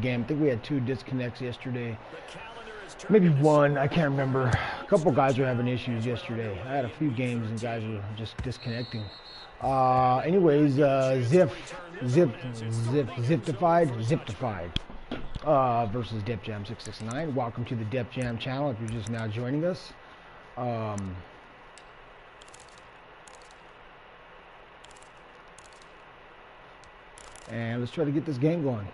Game. I think we had 2 disconnects yesterday. Maybe 1. I can't remember. A couple guys were having issues yesterday. I had a few games and guys were just disconnecting. Anyways, Ziftified versus Defjam669. Welcome to the Defjam channel if you're just now joining us. And let's try to get this game going.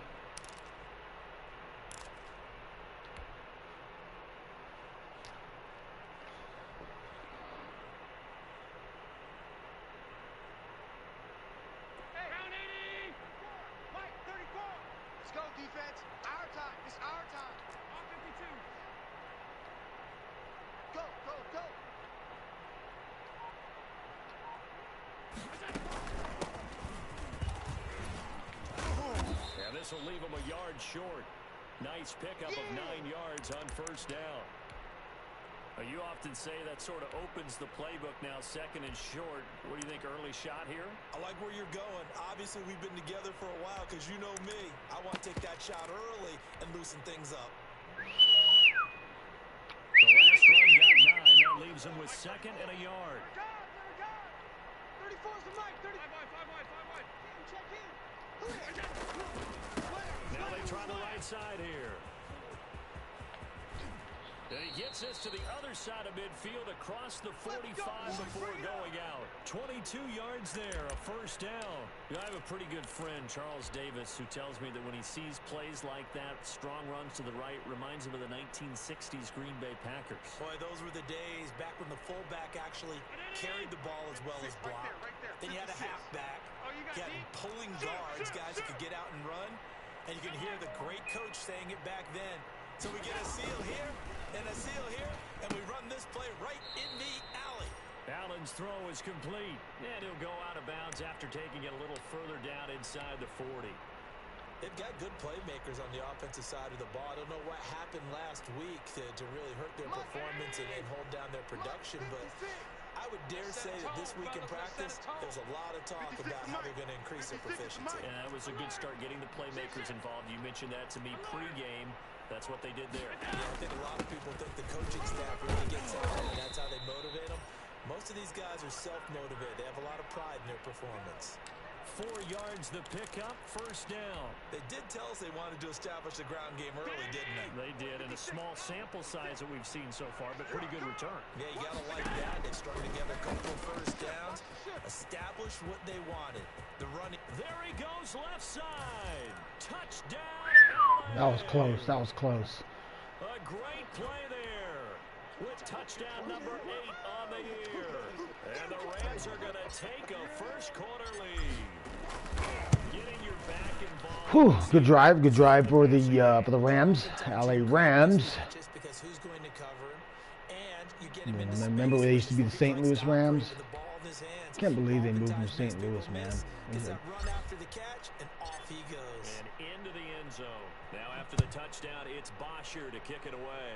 This will leave him a yard short. Nice pickup of 9 yards on first down. You often say that sort of opens the playbook now, second and short. What do you think, early shot here? I like where you're going. Obviously, we've been together for a while because you know me. I want to take that shot early and loosen things up. The last run got 9. That leaves him with second and a yard. 34's the mic. 35 wide. Check in. Now they try the right side here. And he gets this to the other side of midfield across the 45 before going out. 22 yards there, a first down. I have a pretty good friend, Charles Davis, who tells me that when he sees plays like that, strong runs to the right, reminds him of the 1960s Green Bay Packers. Boy, those were the days back when the fullback actually carried the ball as well as blocked. Then you had a halfback. You had pulling guards, guys who could get out and run. And you can hear the great coach saying it back then. So we get a seal here and a seal here, and we run this play right in the alley. Allen's throw is complete, and he'll go out of bounds after taking it a little further down inside the 40. They've got good playmakers on the offensive side of the ball. I don't know what happened last week to really hurt their performance and hold down their production, but I would dare say that this week in practice, there's a lot of talk about how they're going to increase their proficiency. And that was a good start getting the playmakers involved. You mentioned that to me pregame. That's what they did there. Yeah, I think a lot of people think the coaching staff really gets out and that's how they motivate them. Most of these guys are self-motivated. They have a lot of pride in their performance. 4 yards the pickup, first down. They did tell us they wanted to establish the ground game early, didn't they? They did, and a small sample size that we've seen so far, but pretty good return. Yeah, you got to like that. They started to get a couple of first downs, established what they wanted. The running. There he goes, left side. Touchdown. That was close. That was close. A great play there with touchdown number 8 on the year. And the Rams are going to take a first quarter lead. Getting your back involved. Whew, good drive for the Rams, LA Rams. Just because who's going to cover him, and you get him into remember they used to be the St. Louis Rams? I Can't believe they moved from St. Louis, man. Run after the catch, and off he goes. And into the end zone. Now after the touchdown, it's Bosher to kick it away.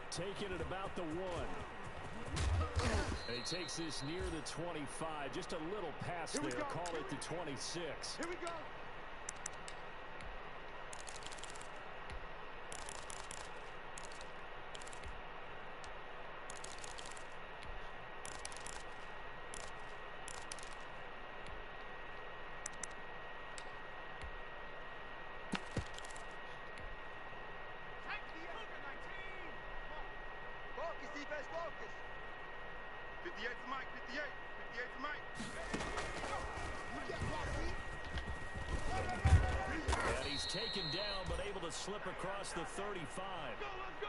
Taking it about the 1. And he takes this near the 25. Just a little pass there. Call it the 26. Here we go. Defense focus. 58 for Mike, 58 for Mike. And he's taken down, but able to slip across the 35.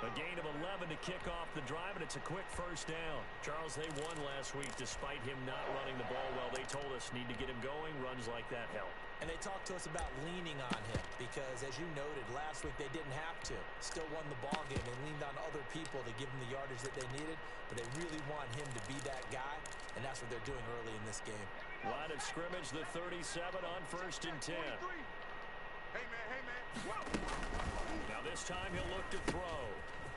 A gain of 11 to kick off the drive, and it's a quick first down. Charles, they won last week despite him not running the ball well. They told us need to get him going. Runs like that help. And they talked to us about leaning on him because, as you noted, last week they didn't have to. Still won the ball game. They leaned on other people to give them the yardage that they needed, but they really want him to be that guy, and that's what they're doing early in this game. Line of scrimmage, the 37 on first and 10. Hey, man. Now this time he'll look to throw.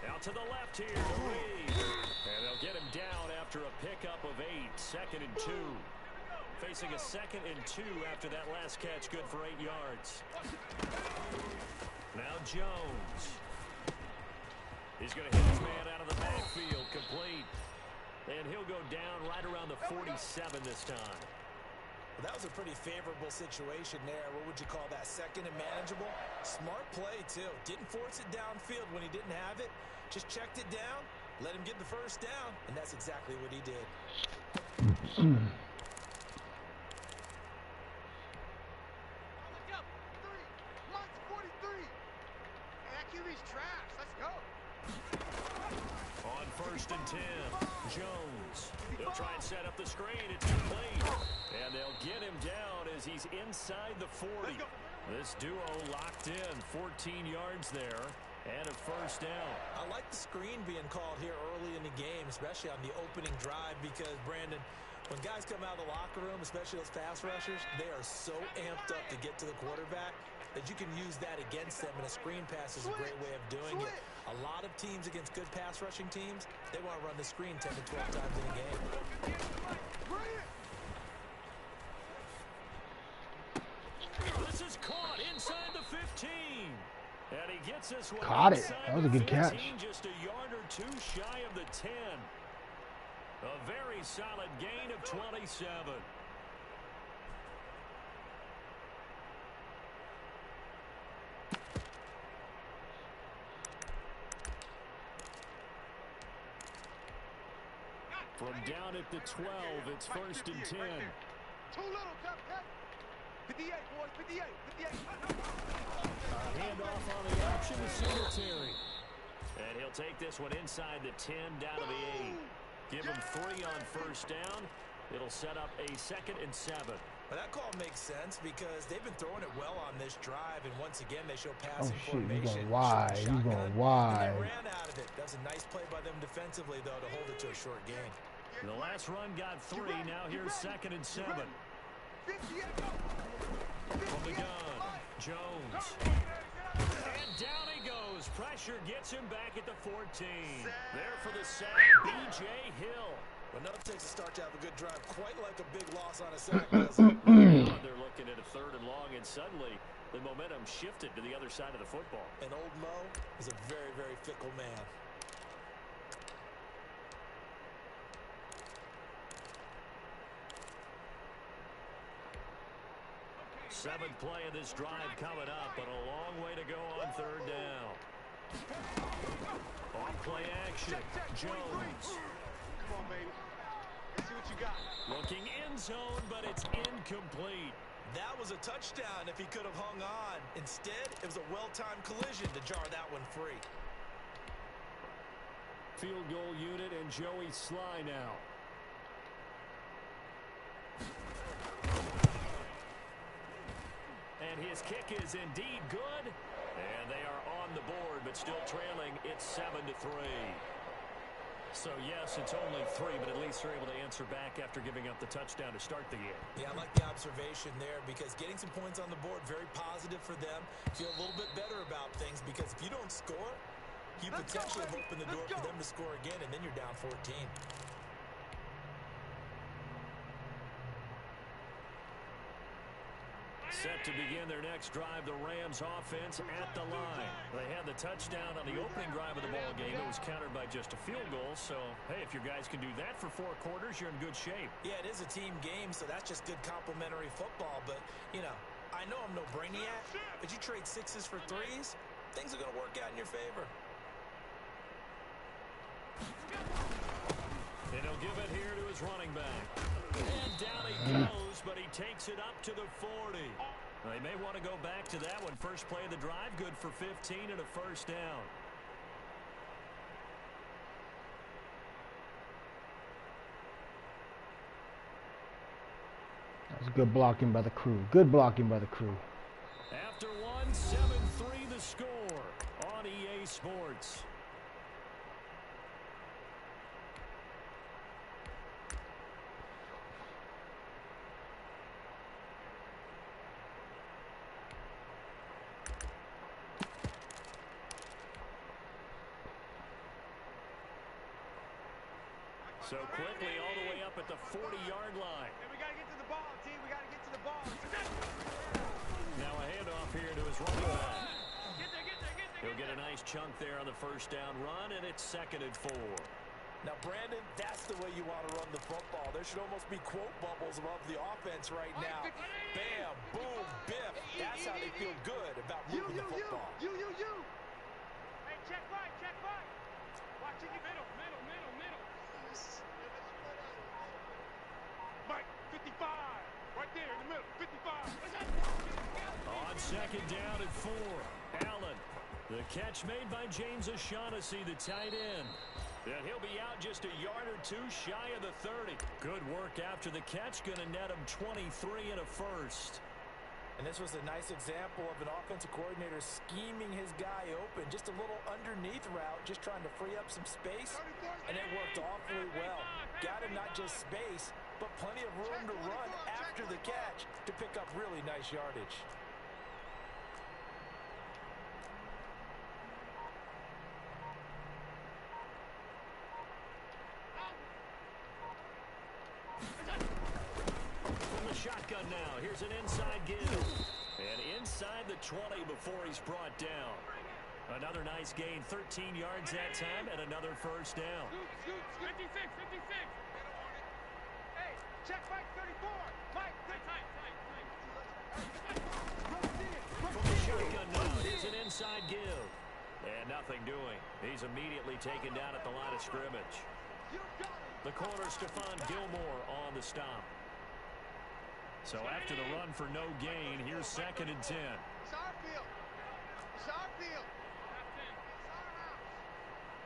Out to the left here to Reed. And they'll get him down after a pickup of 8. Second and 2. Facing a 2nd and 2 after that last catch, good for 8 yards. Now Jones. He's going to hit his man out of the backfield, complete. And he'll go down right around the 47 this time. Well, that was a pretty favorable situation there. What would you call that? 2nd and manageable? Smart play, too. Didn't force it downfield when he didn't have it. Just checked it down, let him get the first down, and that's exactly what he did. On 1st and 10, Jones. He'll try and set up the screen. It's complete. And they'll get him down as he's inside the 40. This duo locked in, 14 yards there, and a first down. I like the screen being called here early in the game, especially on the opening drive, because, Brandon, when guys come out of the locker room, especially those pass rushers, they are so amped up to get to the quarterback that you can use that against them, and a screen pass is a great way of doing it. A lot of teams against good pass rushing teams, they want to run the screen 10 to 12 times in a game. This is caught inside the 15. And he gets this one. Caught it. That was a good catch. Just a yard or 2 shy of the 10. A very solid gain of 27. From down at the 12, it's 1st and 10. Too little, tough cut. 58, boys, 58, 58. Handoff on the option to Singletary. And he'll take this one inside the 10, down to the 8. Give him 3 on first down. It'll set up a 2nd and 7. But that call makes sense because they've been throwing it well on this drive, and once again they show passing formation. He's going wide. He's going wide. And they ran out of it. That was a nice play by them defensively, though, to hold it to a short gain. The last run got 3. Now here's 2nd and 7. From the gun, Jones. And down he goes. Pressure gets him back at the 14. There for the sack, B.J. Hill. Well, nothing takes a start to have a good drive, quite like a big loss on a sack, doesn't it? They're looking at a 3rd and long, and suddenly the momentum shifted to the other side of the football. And old Mo is a very, very fickle man. 7th play of this drive coming up, but a long way to go on 3rd down. On play action, Jones. Come on, baby. Let's see what you got. Looking end zone, but it's incomplete. That was a touchdown if he could have hung on. Instead, it was a well-timed collision to jar that one free. Field goal unit and Joey Sly now. And his kick is indeed good. And they are on the board, but still trailing. It's 7-3. So, yes, it's only 3, but at least they're able to answer back after giving up the touchdown to start the game. Yeah, I like the observation there because getting some points on the board, very positive for them. Feel a little bit better about things because if you don't score, you potentially have opened the door for them to score again, and then you're down 14. Set to begin their next drive, the Rams offense at the line. They had the touchdown on the opening drive of the ball game. It was countered by just a field goal. So, hey, if your guys can do that for 4 quarters, you're in good shape. Yeah, it is a team game, so that's just good complementary football. But, you know, I know I'm no brainiac, but you trade 6s for 3s, things are going to work out in your favor. And he'll give it here to his running back. And down he goes, but he takes it up to the 40. They may want to go back to that one. First play of the drive, good for 15 and a first down. That was good blocking by the crew. Good blocking by the crew. After one, 7-3 the score on EA Sports. So quickly all the way up at the 40-yard line. And we got to get to the ball. Now a handoff here to his running back. He'll get a nice chunk there on the first down run, and it's 2nd and 4. Now, Brandon, that's the way you want to run the football. There should almost be quote bubbles above the offense right now. Bam, boom, biff. That's how they feel good about moving the football. You. Hey, check right. Watching you middle. Mike, 55. Right there in the middle, 55. On 2nd down and 4. Allen. The catch made by James-O'Shaughnessy, the tight end. And he'll be out just a yard or two shy of the 30. Good work after the catch. Going to net him 23 and a first. And this was a nice example of an offensive coordinator scheming his guy open. Just a little underneath route, just trying to free up some space. And it worked awfully well. Got him not just space, but plenty of room to run after the catch to pick up really nice yardage. Shotgun now. Here's an inside give. And inside the 20 before he's brought down. Another nice gain. 13 yards that time and another first down. 56. Hey, check Mike 34. Mike, From the shotgun now. Here's an inside give. And nothing doing. He's immediately taken down at the line of scrimmage. The corner, Stephon Gilmore on the stop. So after the run for no gain, here's 2nd and 10. It's our field.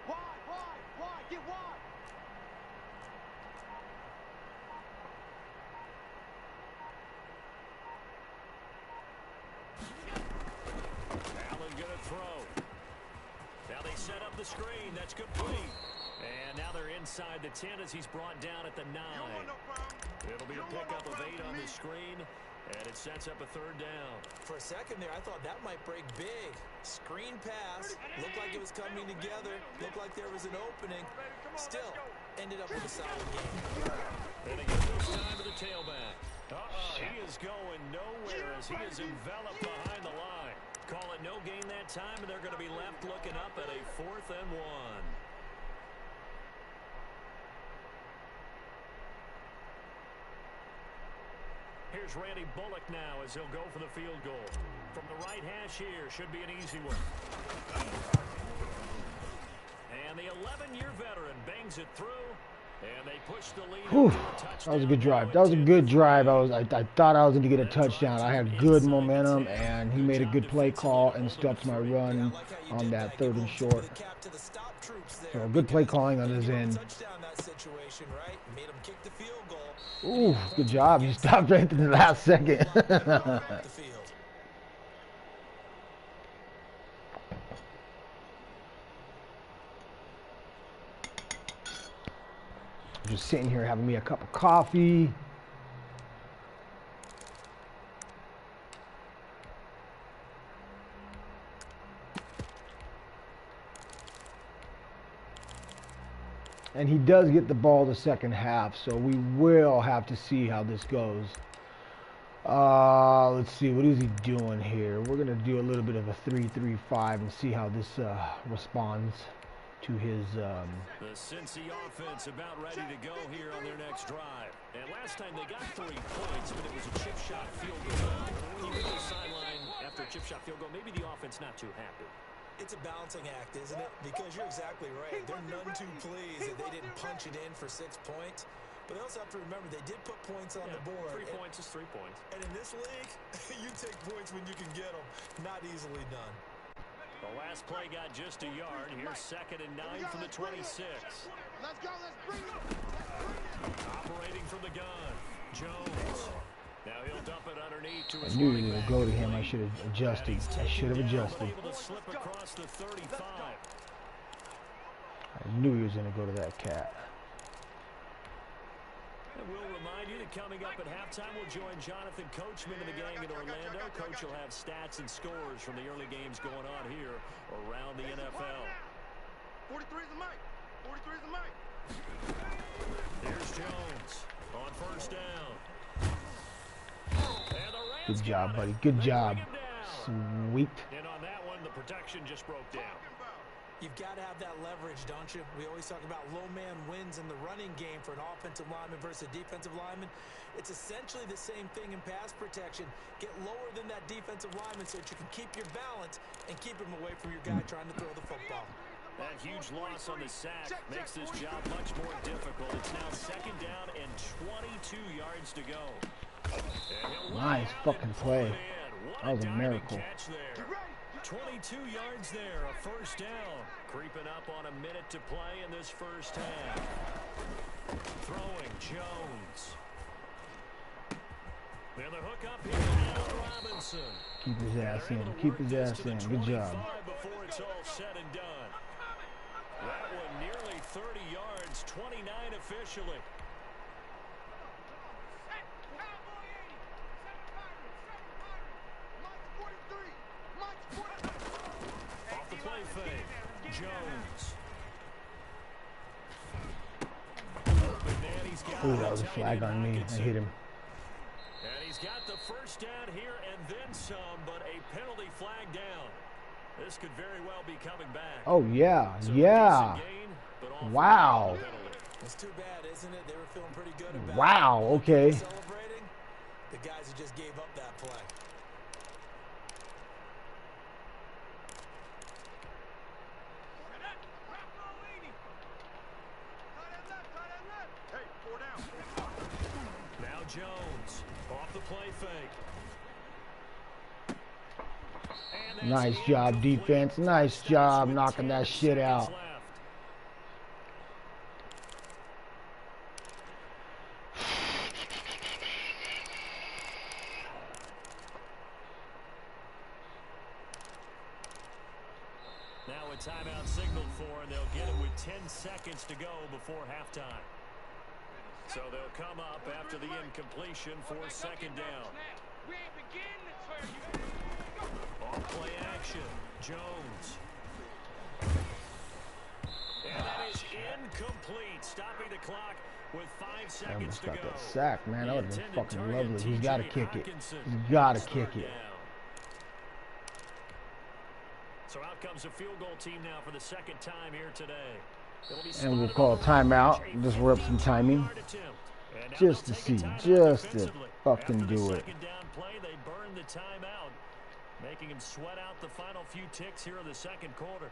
Wide. Get wide. Allen gonna throw. Now they set up the screen. That's complete. And now they're inside the 10 as he's brought down at the 9. It'll be a pickup of 8 on the screen, and it sets up a 3rd down. For a second there, I thought that might break big. Screen pass. Looked like it was coming together. Looked like there was an opening. Still, ended up with a solid game. And again this time to the tailback. He is going nowhere as he is enveloped behind the line. Call it no gain that time, and they're going to be left looking up at a 4th and 1. Here's Randy Bullock now as he'll go for the field goal. From the right hash here, should be an easy one. And the 11-year veteran bangs it through, and they push the lead. That was a good drive. I thought I was going to get a touchdown. I had good momentum, and he made a good play call and stopped my run on that 3rd and short. So good play calling on his end. Ooh, good job. You stopped right in the last second. Just sitting here having me a cup of coffee. And he does get the ball the second half, so we will have to see how this goes. Let's see, what is he doing here? We're going to do a little bit of a 3-3-5 and see how this responds to his... The Cincy offense about ready to go here on their next drive. And last time they got 3 points, but it was a chip shot field goal. When you get to the sideline after a chip shot field goal, maybe the offense not too happy. It's a balancing act, isn't it? Because you're exactly right. They're none too pleased that they didn't punch it in for 6 points. But they also have to remember they did put points on the board. 3 points is 3 points. And in this league, you take points when you can get them. Not easily done. The last play got just a yard. Here's 2nd and 9 from the 26. Let's go. Let's bring it. Operating from the gun. Jones. Now he'll dump it underneath to his I knew he would go to him. I should have adjusted. I should have adjusted. Able to slip across the 35. I knew he was going to go to that cat. And we'll remind you that coming up at halftime, we'll join Jonathan Coachman and the gang in Orlando. Coach will have stats and scores from the early games going on here around the NFL. 43 is the mic. 43 is the mic. Here's Jones on first down. And the Good job, buddy. Good job. Sweet. And on that one, the protection just broke down. You've got to have that leverage, don't you? We always talk about low man wins in the running game for an offensive lineman versus a defensive lineman. It's essentially the same thing in pass protection. Get lower than that defensive lineman so that you can keep your balance and keep him away from your guy trying to throw the football. That huge loss on the sack makes this job much more difficult. It's now 2nd down and 22 yards to go. Nice fucking play. That was a miracle. 22 yards there, a 1st down. Creeping up on a minute to play in this first half. Throwing Jones. And the hook up here to Robinson. Keep his ass in. Keep his ass in. Good job. Before it's all said and done. That one nearly 30 yards, 29 officially. Off the play fake, Jones. Ooh, that was a flag on me. I hit him. And he's got the 1st down here and then some, but a penalty flag down. This could very well be coming back. Oh, yeah. Yeah. Wow. It's too bad, isn't it? They were feeling pretty good about wow, okay. celebrating the guys who just gave up that play. Hey, 4 down. Now Jones off the play fake. Nice job, defense. Nice job knocking that shit out. Now a timeout signaled for, and they'll get it with 10 seconds to go before halftime. So they'll come up after the incompletion for 2nd down. On play action, Jones. And that is incomplete, stopping the clock with 5 seconds to go. Got that sack, man. That would have been fucking lovely. He's got to kick it. He's got to kick it. So out comes a field goal team now for the 2nd time here today. And we'll call a timeout. Just rub some timing. Just to see. Just to fucking do it. They burn the timeout, making him sweat out the final few ticks here in the 2nd quarter.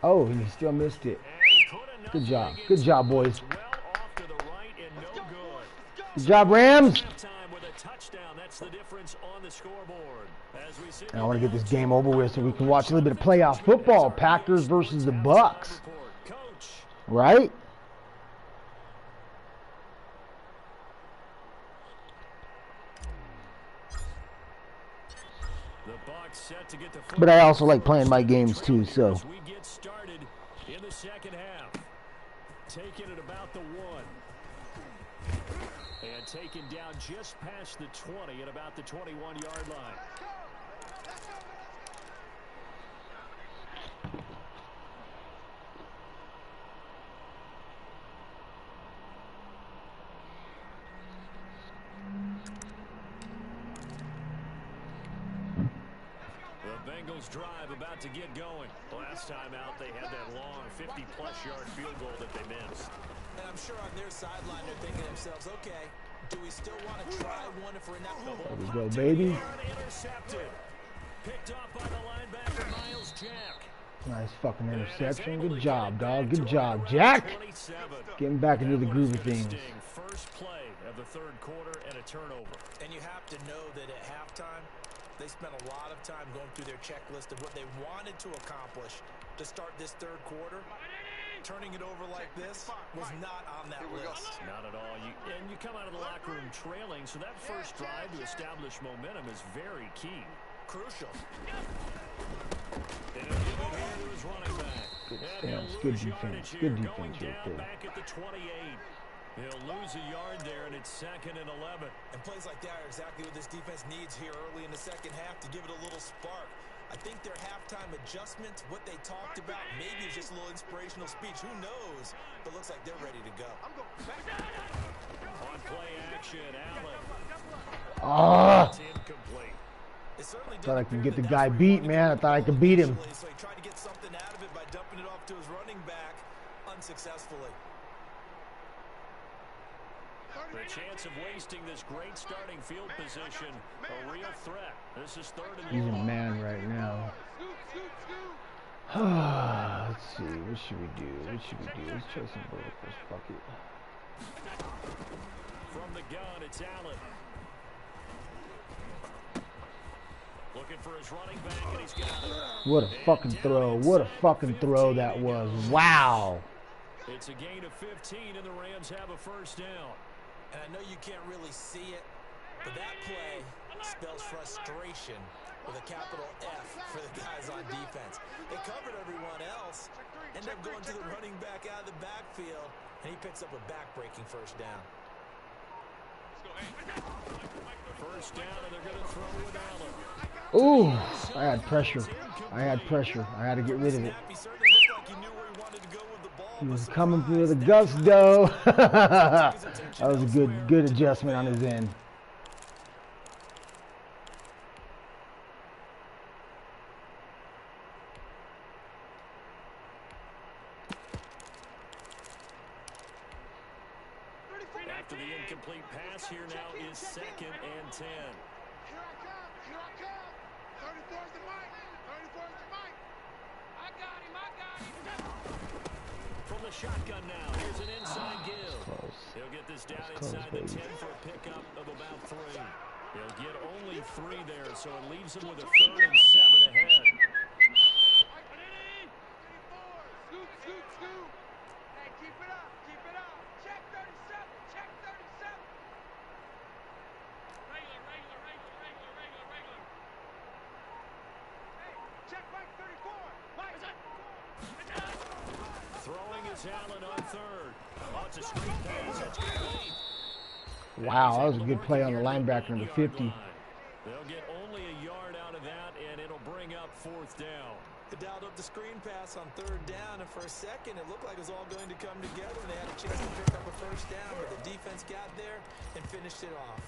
Oh, he still missed it. Good job. Good job, boys. Good job, Rams. And I want to get this game over with so we can watch a little bit of playoff football. Packers versus the Bucks. Right? But I also like playing my games too, so. We get started in the 2nd half. Taking it about the 1. And taken down just past the 20 at about the 21-yard line. Bengals drive about to get going. Last time out, they had that long 50-plus yard field goal that they missed. And I'm sure on their sideline they're thinking to themselves, okay, do we still want to try one if we're in that There we go, baby. Intercepted. Picked off by the linebacker, Miles Jack. Nice fucking interception. Good job, dog. Good job, Jack. Getting back into the groove of things. First play of the 3rd quarter and a turnover. And you have to know that at halftime, they spent a lot of time going through their checklist of what they wanted to accomplish to start this 3rd quarter. Turning it over like this was not on that list. Not at all. And you come out of the locker room trailing, so that first drive to establish momentum is very key. Crucial. And he'll give it here to his running back. Good stance. Good defense. Good defense right there. Back at the 28. He'll lose a yard there, and it's 2nd and 11. And plays like that are exactly what this defense needs here early in the 2nd half to give it a little spark. I I think their halftime adjustments, what they talked about, maybe it's just a little inspirational speech. Who knows? But looks like they're ready to go. On play action, Allen. Ah! Incomplete. Thought I could get the guy beat, man. I thought I could beat him. So he tried to get something out of it by dumping it off to his running back unsuccessfully. The chance of wasting this great starting field position, a real threat. This is 3rd and He's a long. man right now. Let's see. What should we do? Let's try some verticals. Fuck it. From the gun, it's Allen. Looking for his running back, and he's got it. What a fucking throw. What a fucking throw that was. Wow. It's a gain of 15, and the Rams have a first down. And I know you can't really see it, but that play spells frustration with a capital F for the guys on defense. They covered everyone else, ended up going to the running back out of the backfield, and he picks up a back-breaking first down. First down, and they're going to throw with Allen. Ooh, I had pressure. I had to get rid of it. He certainly looked like he knew where he wanted to go with the ball. He was coming through the gusto. That was a good adjustment on his end. After the incomplete pass, here now is 2nd and 10. Here I come. 34 is the mic. 34 is the mic. I got him. From the shotgun now, here's an inside give. Close. He'll get this down Close, inside the baby. 10 for a pickup of about 3. He'll get only 3 there, so it leaves him with a 3rd and 7 ahead. Scoot. Hey, keep it up. Check 37. Regular. Hey, check Mike 34. Mike. Throwing is Allen on 3rd. Oh, it's a screen pass. That's complete. Wow, that was a good play on the linebacker in the 50. They'll get only a yard out of that, and it'll bring up 4th down. They dialed up the screen pass on 3rd down, and for a second, it looked like it was all going to come together, and they had a chance to pick up a first down, but the defense got there and finished it off.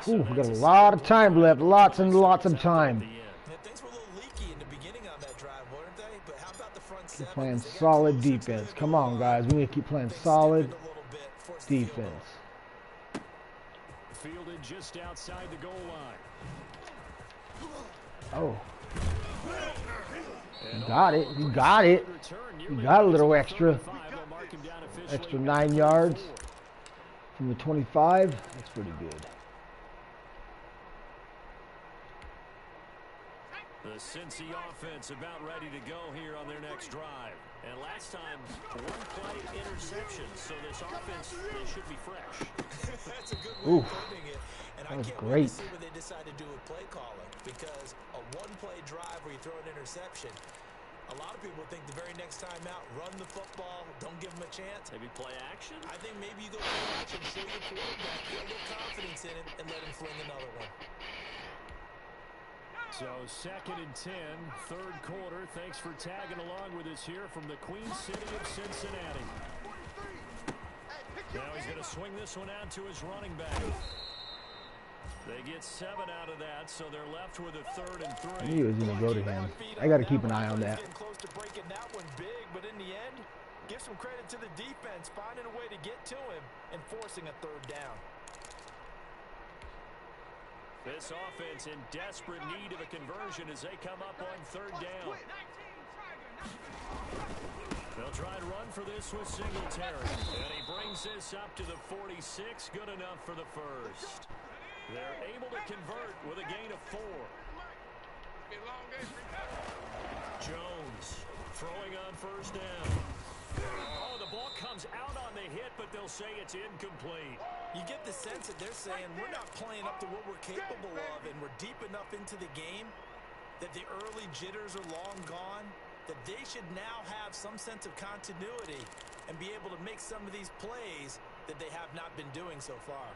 Ooh, we got a lot of time left. Lots and lots of time. Yeah, things were a little leaky in the beginning on that drive, weren't they? But how about the front Keep seven? playing They got solid closer to defense. the Come goal on, line. guys. We need to keep playing They solid stiffened a little bit, forced the field goal. defense. Fielded just outside the goal line. Oh. You got it. You got a little extra. Extra 9 yards from the 25. That's pretty good. The Cincy offense about ready to go here on their next drive. And last time, 1 play interception. So this offense, they should be fresh. That's a good way Oof. of putting it. And That I was can't wait great. to see what they decide to do with play calling, because a 1-play drive where you throw an interception, a lot of people think the very next time out, run the football, don't give them a chance. Maybe play action? I think maybe you go play action, show your quarterback, get a little confidence in him, and let him fling another one. So 2nd and 10, 3rd quarter. Thanks for tagging along with us here from the Queen City of Cincinnati. Now he's going to swing this one out to his running back. They get 7 out of that, so they're left with a 3rd and 3. I knew he was going to go to him. I got to keep an eye on that. Getting close to breaking that one big, but in the end, give some credit to the defense, finding a way to get to him and forcing a 3rd down. This offense in desperate need of a conversion as they come up on 3rd down. They'll try and run for this with Singletary. And he brings this up to the 46. Good enough for the first. They're able to convert with a gain of 4. Jones throwing on 1st down. Oh, the ball comes out on the hit, but they'll say it's incomplete. You get the sense that they're saying we're not playing up to what we're capable of, and we're deep enough into the game that the early jitters are long gone, that they should now have some sense of continuity and be able to make some of these plays that they have not been doing so far.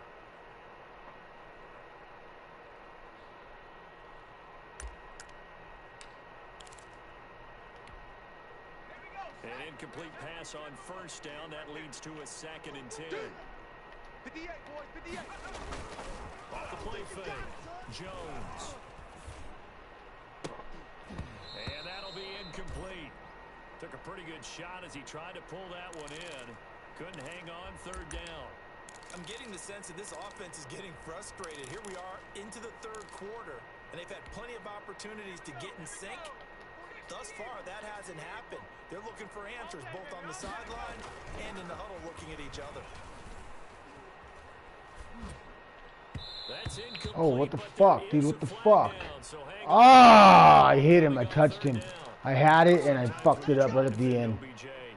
incomplete pass on first down. That leads to a 2nd and 10. 58, boys, 58. Off the play fake. Jones. And that'll be incomplete. Took a pretty good shot as he tried to pull that one in. Couldn't hang on 3rd down. I'm getting the sense that this offense is getting frustrated. Here we are into the 3rd quarter, and they've had plenty of opportunities to get in sync. Thus far, that hasn't happened. They're looking for answers both on the sideline and in the huddle looking at each other. That's incomplete. Oh, what the fuck, dude? What the fuck? So Ah, I hit him. I touched him. I had it, and I fucked it up right at the end.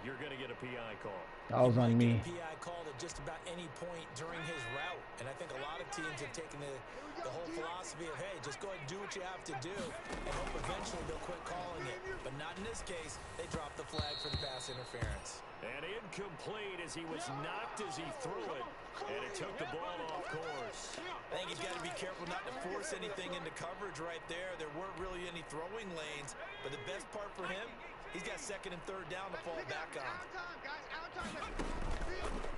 You're going to get a PI call. That was on me. PI called at just about any point during his route, and I think a lot of teams have taken the whole philosophy of, hey, just go ahead and do what you have to do, and hope eventually they'll quit calling it. But not in this case. They dropped the flag for the pass interference. And incomplete as he was knocked as he threw it, and it took the ball off course. I think he's got to be careful not to force anything into coverage right there. There weren't really any throwing lanes, but the best part for him, he's got 2nd and 3rd down to fall back on.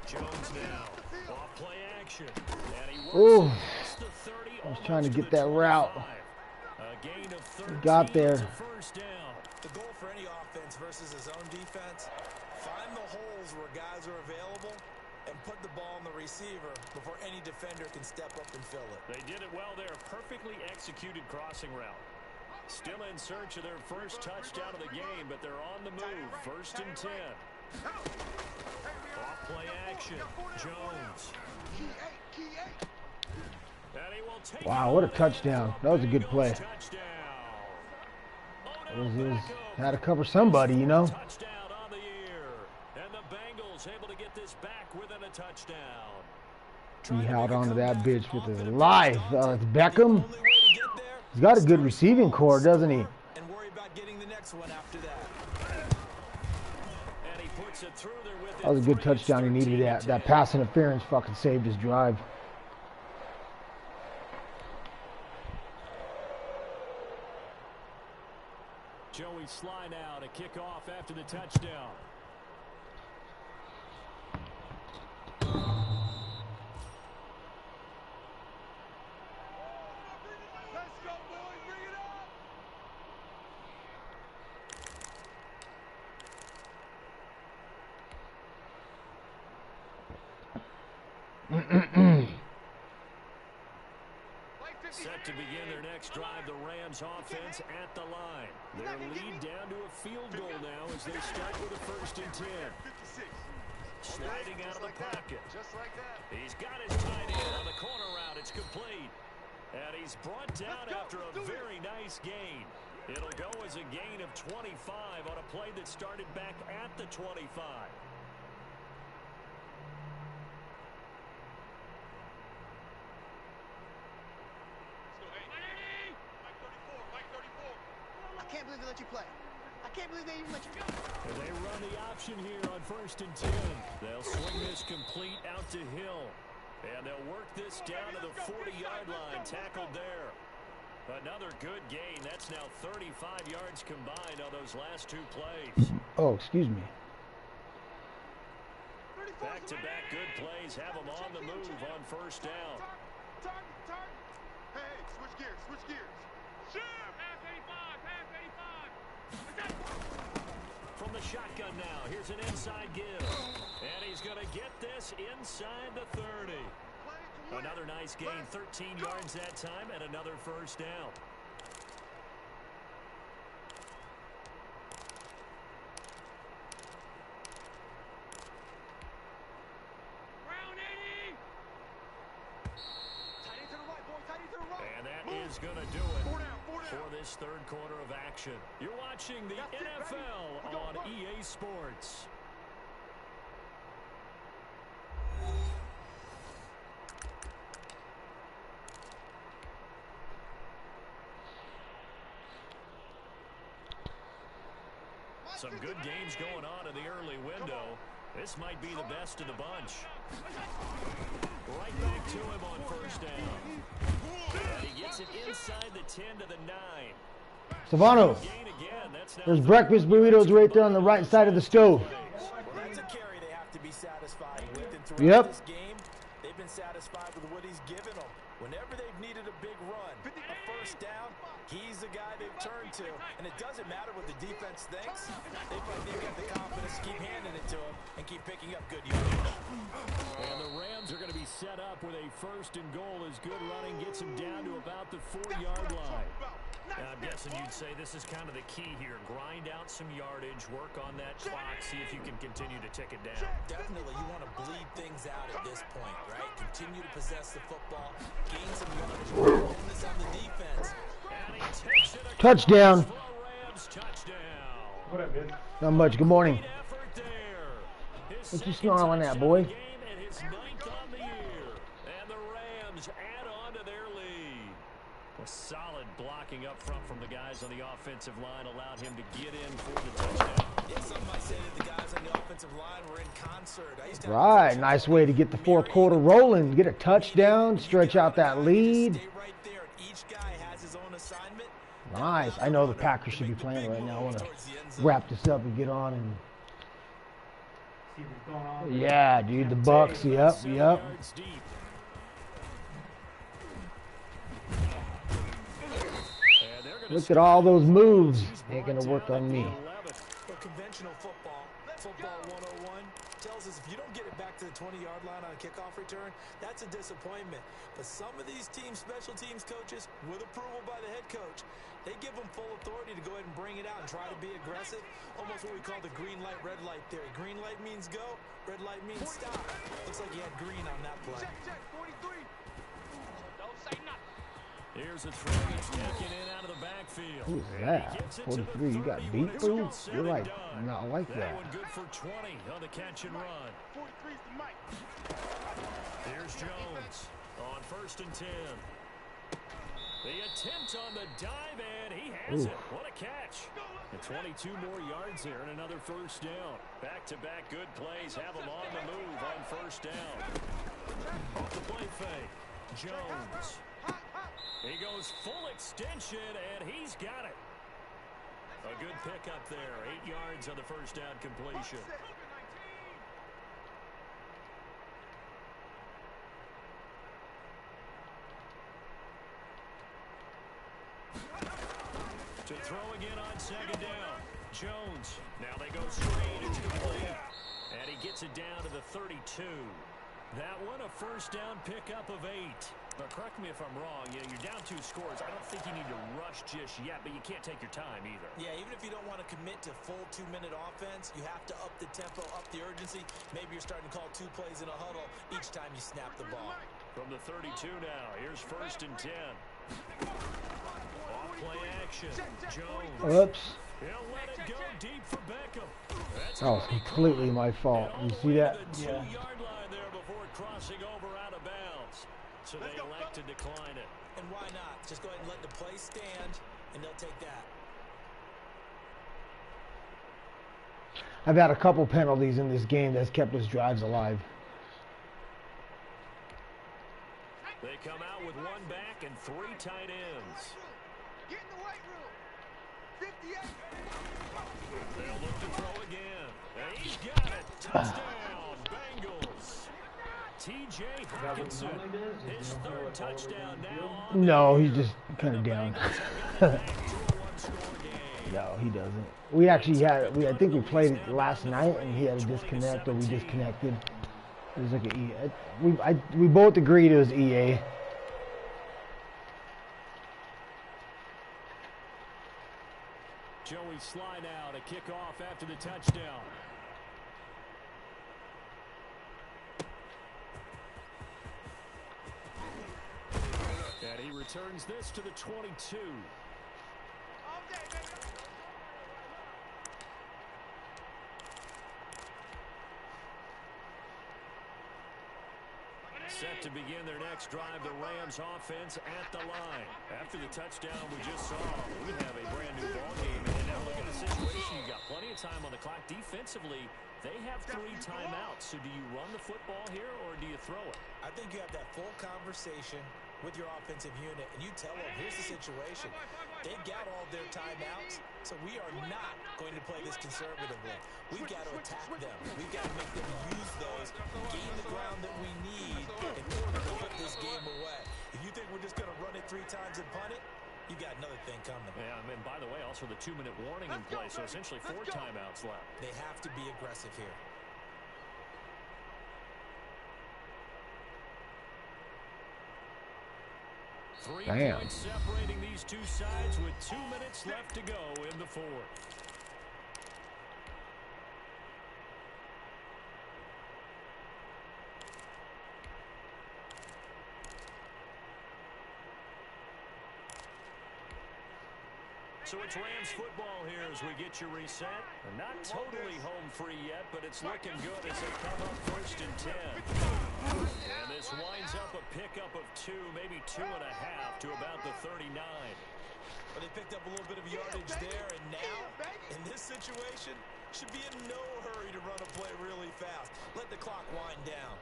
Jones now, off play action, and he Ooh, works past the 30. I was trying to get that route. A gain of 13. Got there. It's a 1st down. The goal for any offense versus his own defense, find the holes where guys are available and put the ball in the receiver before any defender can step up and fill it. They did it well there. Perfectly executed crossing route. Still in search of their first touchdown of the game, but they're on the move. 1st and 10. Off play action. Jones. And he will take wow, what a touchdown. That was a good play. Had to cover somebody, you know. Touchdown on the year. And the Bengals able to get this back within a touchdown. He held on to that bitch with his life. It's Beckham. He's got a good receiving core, doesn't he? And worry about getting the next one after that. And he puts it through there with That was a good touchdown. He needed that. That pass interference fucking saved his drive. Joey Sly now to kick off after the touchdown. Let's go, boys. Bring it up. Set to begin their next drive, the Rams offense at the line. Their lead down to a field goal now as they start with a 1st and 10. Sliding out of the pocket. Just like that. He's got his tight end on the corner route. It's complete. And he's brought down after a very nice gain. It'll go as a gain of 25 on a play that started back at the 25. I can't believe they let you play. I can't believe they even let you go. And they run the option here on 1st and 10. They'll swing this complete out to Hill. And they'll work this down to the 40-yard line. Tackled there. Another good gain. That's now 35 yards combined on those last 2 plays. Oh, excuse me. Back-to-back good plays have them on the move on 1st down. Target. Hey, switch gears. Shoot! Pass 85, pass 85. From the shotgun now, here's an inside give. And he's going to get this inside the 30. Another nice gain, 13 yards that time, and another 1st down. And that is going to do it for this 3rd quarter of action. You're watching the NFL on EA Sports. Some good games going on in the early window. This might be the best of the bunch. Right back to him on 1st down. And he gets it inside the 10 to the 9. Savano, there's breakfast burritos right there on the right side of the stove. Well, that's a carry they have to be satisfied with. And throughout Yep. this game, they've been satisfied with what he's given them. Whenever they've needed a big run, a first down, he's the guy they've turned to. And it doesn't matter what the defense thinks. They've got the confidence to keep handing it to him and keep picking up good yardage. And the Rams are going to be set up with a first and goal as good running gets him down to about the 4-yard line. I'm guessing you'd say this is kind of the key here. Grind out some yardage, work on that clock, see if you can continue to tick it down. Definitely, you want to bleed things out at this point, right? Continue to possess the football, gain some yardage, bonus on the defense. And he takes it across Touchdown. for a Rams touchdown. What up, man? Not much. Good morning. Great effort there. His What you second snarling at, touchdown boy? of the game and his 9th on the year. And the Rams add on to their lead. A solid blocking up front from the guys on the offensive line allowed him to get in for the touchdown. Yeah, some might say that the guys on the offensive line were in concert. I used to have Right. Nice way to get the fourth quarter rolling. Get a touchdown, stretch out that lead. Stay right there, and each guy has his own assignment. Nice. I know the Packers should be playing right now. I want to wrap this up and get on and See what's going on. yeah, dude, the Bucks. Yep, 7 yep. yards deep. And they're gonna Look at all those moves. Ain't gonna work on me. But conventional football 101, tells us if you don't get it back to the 20-yard line on a kickoff return, that's a disappointment. But some of these special teams coaches, with approval by the head coach, they give them full authority to go ahead and bring it out and try to be aggressive. Almost what we call the green light, red light theory. Green light means go, red light means stop. Looks like he had green on that play. Check, 43. Don't say nothing. Here's a throw that's taken in out of the backfield. Who's that? 43. You got beat, fool? You're like not like That that. one good for 20 on the catch and run. 43's the mic. Here's Jones on 1st and 10. The attempt on the dive, and he has it. What a catch. And 22 more yards there and another first down. Back-to-back good plays have him on the move on first down. Off the play fake. Jones. He goes full extension, and he's got it. A good pickup there. 8 yards on the first down completion. To throw again on 2nd down. Jones. Now they go straight. It's complete. And he gets it down to the 32. That one a first down pickup of 8. But correct me if I'm wrong. You know, you're down 2 scores. I don't think you need to rush just yet, but you can't take your time either. Yeah, even if you don't want to commit to full 2-minute offense, you have to up the tempo, up the urgency. Maybe you're starting to call 2 plays in a huddle each time you snap the ball. From the 32 now. Here's 1st and 10. Off play action. Jones. Oops. He'll let it go deep for Beckham. That's That was completely my fault. You see that? the 2-yard line there before crossing over out of bounds. So they elect to decline it. And why not? Just go ahead and let the play stand, and they'll take that. I've had a couple penalties in this game that's kept us drives alive. They come out with 1 back and 3 tight ends. Get in the weight room. 58. They'll look to throw again. And he's got it. Touchdown, Bengals. T.J. Hawkinson, his 3rd touchdown now. No, he's just kind of down. Back to a 1-score game. No, he doesn't. We actually had, I think we played it last night and he had a disconnect or we disconnected. It was like an EA. We both agreed it was EA. Joey slide out, a kickoff after the touchdown. And he returns this to the 22. All day, baby. Set to begin their next drive, the Rams offense at the line. After the touchdown we just saw, we have a brand new ball game. And now look at the situation. You got plenty of time on the clock. Defensively, they have 3 timeouts. So do you run the football here or do you throw it? I think you have that full conversation with your offensive unit, and you tell them, here's the situation. They've got all their timeouts, so we are not going to play this conservatively. We've got to attack them. We've got to make them use those, gain the ground that we need in order to put this game away. If you think we're just going to run it 3 times and punt it, you got another thing coming. Yeah, and by the way, also the 2-minute warning in play, so essentially 4 timeouts left. They have to be aggressive here. Damn. 3 points separating these two sides with 2 minutes left to go in the fourth. So it's Rams football here as we get you reset. They're not totally home free yet, but it's looking good as they come up 1st and 10. And this winds up a pickup of 2, maybe 2.5 to about the 39. Well, they picked up a little bit of yardage there, and now, in this situation, should be in no hurry to run a play really fast. Let the clock wind down.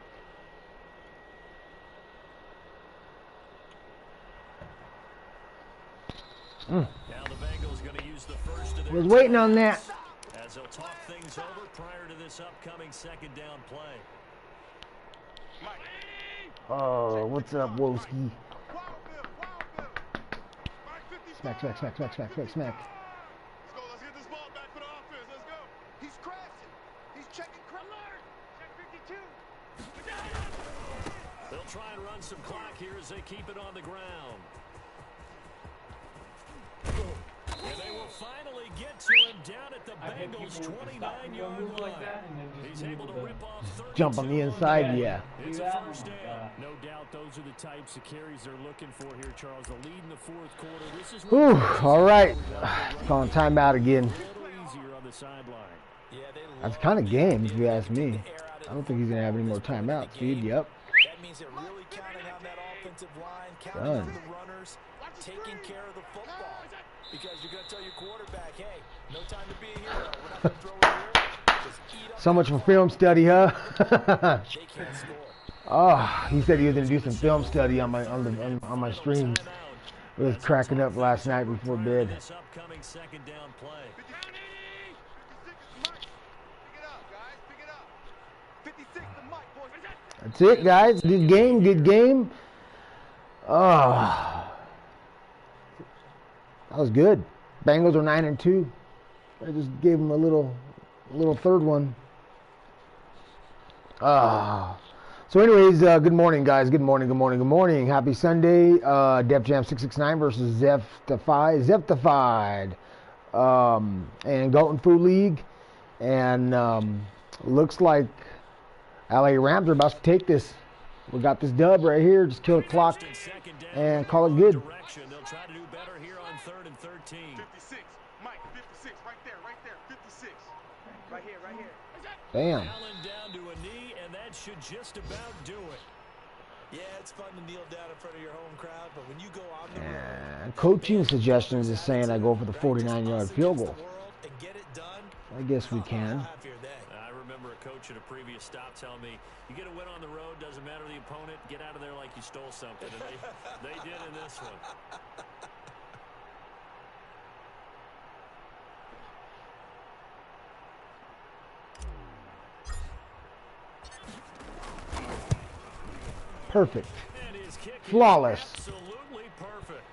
Now the Bengals going to use the first of their Was waiting on that. as they'll talk things over prior to this upcoming 2nd down play. Oh, what's up, Wolski? Smack, smack, smack, smack, smack, smack, smack. Let's go. Let's get this ball back for the offense. Let's go. He's crashing. He's checking alert. Check 52. They'll try and run some clock here as they keep it on the ground. And they will finally get to him down at the Bengals' 29-yard line. He's able to rip off 32. Jump on the inside, yeah. It's a first down. No doubt those are the types of carries they're looking for here, Charles. The lead in the 4th quarter. This is Whew, all right. Calling timeout again. a little easier on the sideline. That's kind of game, if you ask me. I don't think he's going to have any more timeouts, dude. Yep. That means they're really counting on that offensive line, counting on the runners, taking care of the football. Because you're going to tell your quarterback, hey, no time to be a hero. We're not going to throw it here. Just eat up. So much for film study, huh? They can't score. Oh, he said he was going to do some film study on my stream. I was cracking up last night before bed. This upcoming 2nd down play. 56 to Mike, boys. That's it, guys. Good game, good game. Oh, that was good. Bengals are 9-2. I just gave them a little third one. So anyways, good morning, guys. Good morning, good morning, good morning. Happy Sunday. Defjam669 versus Ziftified. And GoatNFu League. And looks like LA Rams are about to take this. We got this dub right here. Just kill the clock and call it good. They'll try to do better here on 3rd and 13. 56, Mike, 56, right there, 56. Right here. Damn. Allen down to a knee, and that should just about do it. Yeah, it's fun to kneel down in front of your home crowd, but when you go on the road, Coaching suggestions is saying I go for the 49-yard field goal. and get it done, I guess we can. happier day. I remember a coach at a previous stop telling me, you get a win on the road, doesn't matter the opponent, get out of there like you stole something. And they did in this one. Perfect. And his kick is Flawless. absolutely perfect.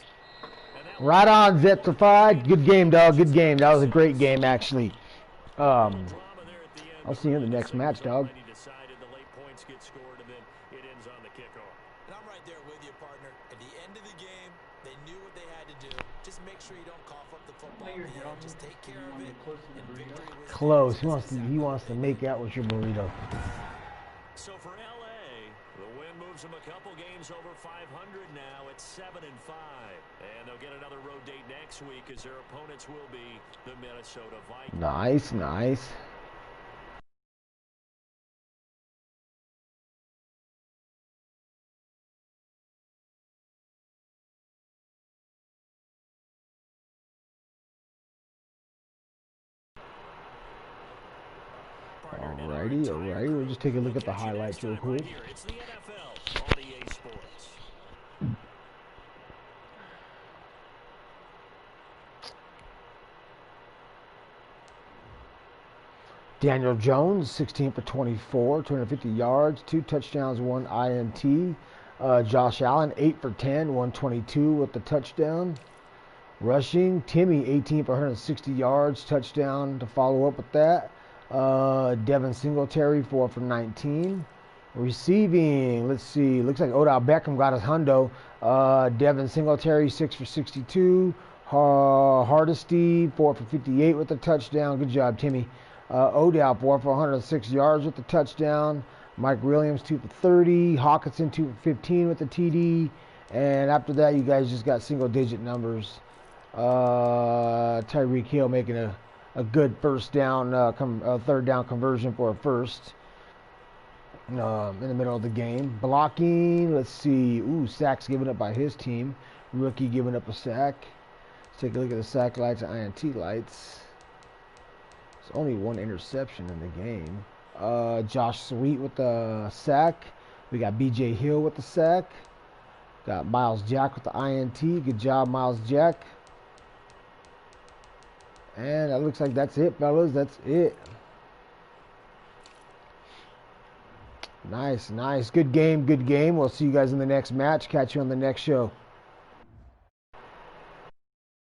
And that Right on, Ziftified. Good game, dog. Good game. That was a great game, actually. drama there at the end. I'll see you in the next match, dog. He decided the late points get scored, and then it ends on the kickoff. And I'm right there with you, partner. At the end of the game, they knew what they had to do. Just make sure you don't cough up the football. at the end. Just take care of it, and victory was Close. He wants to make out with your burrito. So for LA, the win moves them a couple games over 500 now at 7-5. And they'll get another road date next week as their opponents will be the Minnesota Vikings. Nice, nice. Alrighty. We'll just take a look at the highlights real quick. It's the NFL on EA Sports. Daniel Jones, 16 for 24, 250 yards, 2 touchdowns, 1 INT. Josh Allen, 8 for 10, 122 with the touchdown. Rushing, Timmy, 18 for 160 yards, touchdown to follow up with that. Devin Singletary, 4 for 19. Receiving, let's see, looks like Odell Beckham got his hundo. Devin Singletary, 6 for 62. Hardesty, 4 for 58 with the touchdown. Good job, Timmy. Odell, 4 for 106 yards with the touchdown. Mike Williams, 2 for 30. Hawkinson, 2 for 15 with the TD. And after that, you guys just got single-digit numbers. Tyreek Hill making a good first down, third down conversion for a first in the middle of the game. Blocking, let's see. Sacks given up by his team. Rookie giving up a sack. Let's take a look at the sack lights and INT lights. There's only 1 interception in the game. Josh Sweet with the sack. We got BJ Hill with the sack. Got Miles Jack with the INT. Good job, Miles Jack. And that looks like that's it, fellas. That's it. Nice, nice. Good game, good game. We'll see you guys in the next match. Catch you on the next show.